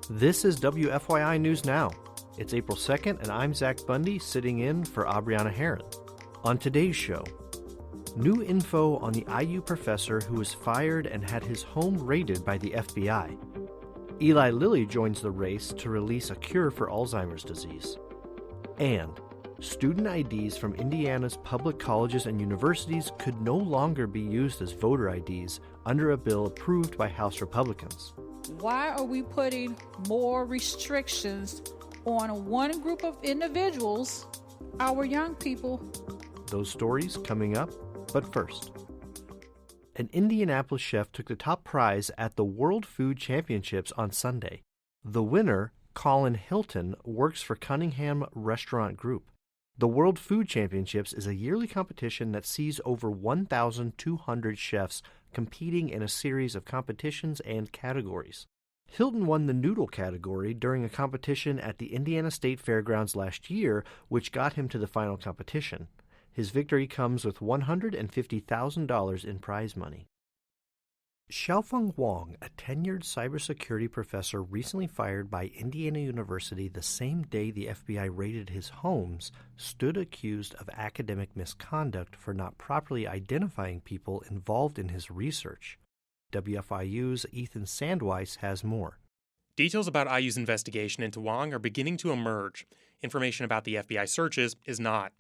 This is WFYI News Now. It's April 2nd, and I'm Zach Bundy, sitting in for Abriana Herron. On today's show, new info on the IU professor who was fired and had his home raided by the FBI. Eli Lilly joins the race to release a cure for Alzheimer's disease. And student IDs from Indiana's public colleges and universities could no longer be used as voter IDs under a bill approved by House Republicans. Why are we putting more restrictions on one group of individuals, our young people? Those stories coming up, but first. An Indianapolis chef took the top prize at the World Food Championships on Sunday. The winner, Colin Hilton, works for Cunningham Restaurant Group. The World Food Championships is a yearly competition that sees over 1,200 chefs competing in a series of competitions and categories. Hilton won the noodle category during a competition at the Indiana State Fairgrounds last year, which got him to the final competition. His victory comes with $150,000 in prize money. XiaoFeng Wang, a tenured cybersecurity professor recently fired by Indiana University the same day the FBI raided his homes, stood accused of academic misconduct for not properly identifying people involved in his research. WFIU's Ethan Sandweiss has more. Details about IU's investigation into Wang are beginning to emerge. Information about the FBI searches is not.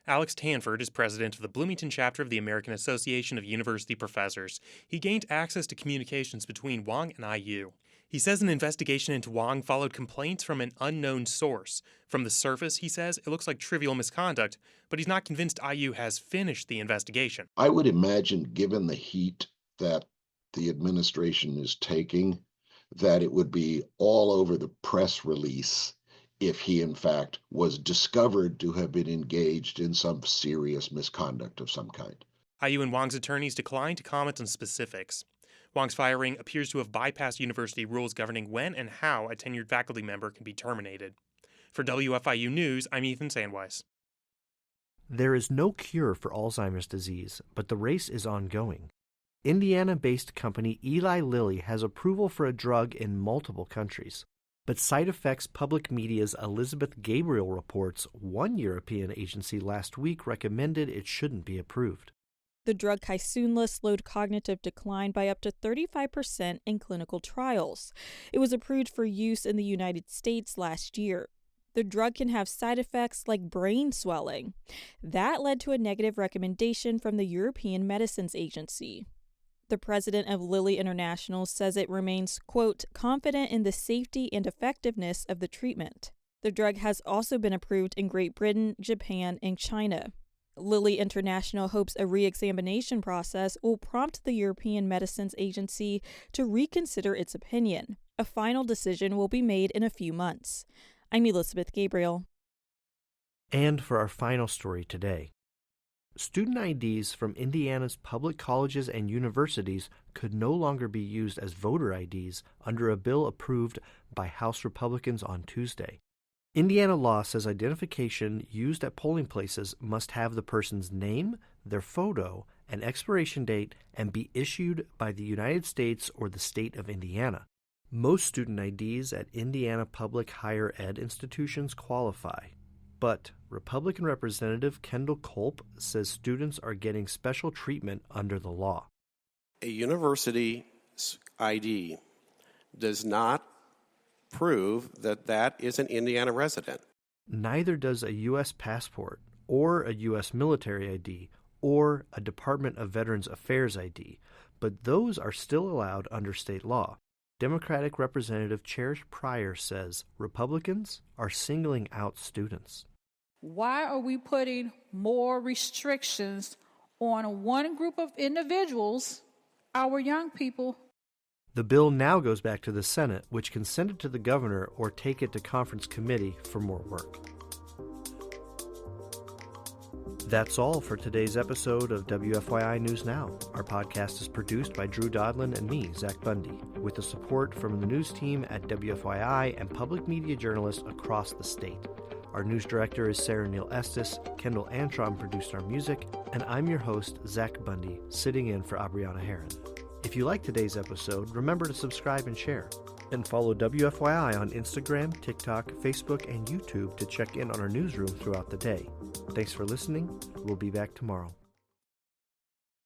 Alex Tanford is president of the Bloomington chapter of the American Association of University Professors. He gained access to communications between Wang and IU. He says an investigation into Wang followed complaints from an unknown source. From the surface, he says, it looks like trivial misconduct, but he's not convinced IU has finished the investigation. I would imagine, given the heat that the administration is taking, that it would be all over the press release if he, in fact, was discovered to have been engaged in some serious misconduct of some kind. IU and Wang's attorneys declined to comment on specifics. Wang's firing appears to have bypassed university rules governing when and how a tenured faculty member can be terminated. For WFIU News, I'm Ethan Sandweiss. There is no cure for Alzheimer's disease, but the race is ongoing. Indiana-based company Eli Lilly has approval for a drug in multiple countries. But Side Effects Public Media's Elizabeth Gabriel reports one European agency last week recommended it shouldn't be approved. The drug Kisunla slowed cognitive decline by up to 35% in clinical trials. It was approved for use in the United States last year. The drug can have side effects like brain swelling. That led to a negative recommendation from the European Medicines Agency. The president of Lilly International says it remains, quote, confident in the safety and effectiveness of the treatment. The drug has also been approved in Great Britain, Japan, and China. Lilly International hopes a re-examination process will prompt the European Medicines Agency to reconsider its opinion. A final decision will be made in a few months. I'm Elizabeth Gabriel. And for our final story today, student IDs from Indiana's public colleges and universities could no longer be used as voter IDs under a bill approved by House Republicans on Tuesday. Indiana law says identification used at polling places must have the person's name, their photo, and expiration date, and be issued by the United States or the state of Indiana. Most student IDs at Indiana public higher ed institutions qualify. But Republican Representative Kendall Culp says students are getting special treatment under the law. A university's ID does not prove that that is an Indiana resident. Neither does a U.S. passport or a U.S. military ID or a Department of Veterans Affairs ID, but those are still allowed under state law. Democratic Representative Cherish Pryor says Republicans are singling out students. Why are we putting more restrictions on one group of individuals, our young people? The bill now goes back to the Senate, which can send it to the governor or take it to conference committee for more work. That's all for today's episode of WFYI News Now. Our podcast is produced by Drew Daudelin and me, Zach Bundy, with the support from the news team at WFYI and public media journalists across the state. Our news director is Sarah Neal-Estes, Kendall Antron produced our music, and I'm your host, Zach Bundy, sitting in for Abriana Herron. If you like today's episode, remember to subscribe and share. And follow WFYI on Instagram, TikTok, Facebook, and YouTube to check in on our newsroom throughout the day. Thanks for listening. We'll be back tomorrow.